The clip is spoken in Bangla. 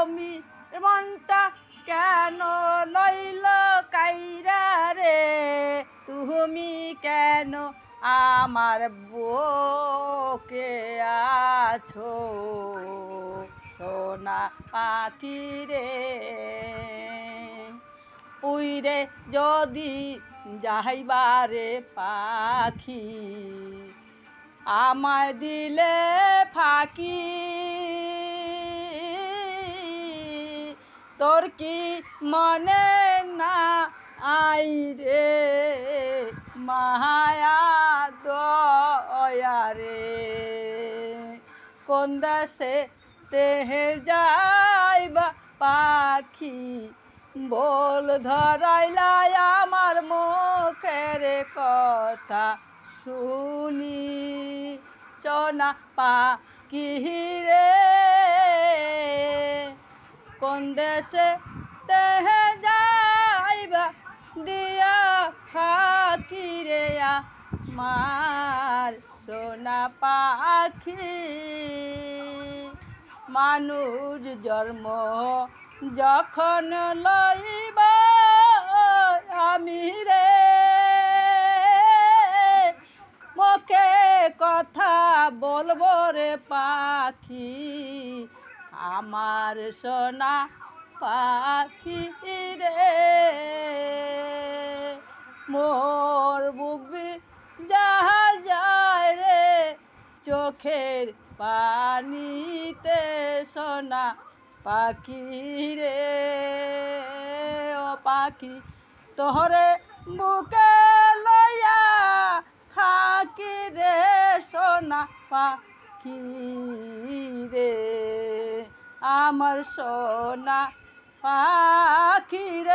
তুমি মনটা কেন লইল কাইরা রে তুমি কেন আমার বুকে আছো সোনা পাখি রে উইরে যদি যাইবারে পাখি আমায় দিলে ফাঁকি তোর কি মনে না আই রে মায়া দয়া রে কোন দেশে তেহে যাইবা পাখি বল ধরাইলাই আমার মুখের কথা শুনি সোনা পাখি রে কোন দেশে তেহে যাইবা দিয়া ফাঁকি রে আমার সোনা পাখি মানুষ জন্ম যখন লইব আমি রে মুখে কথা বলবো রে পাখি আমার সোনা পাখি রে মোর বুকবি যাহা যায় রে চোখের পানিতে সোনা পাখি রে ও পাখি তোহরে বুকে লইয়া থাকি রে সোনা পাখি রে আমার সোনা পাখি রে।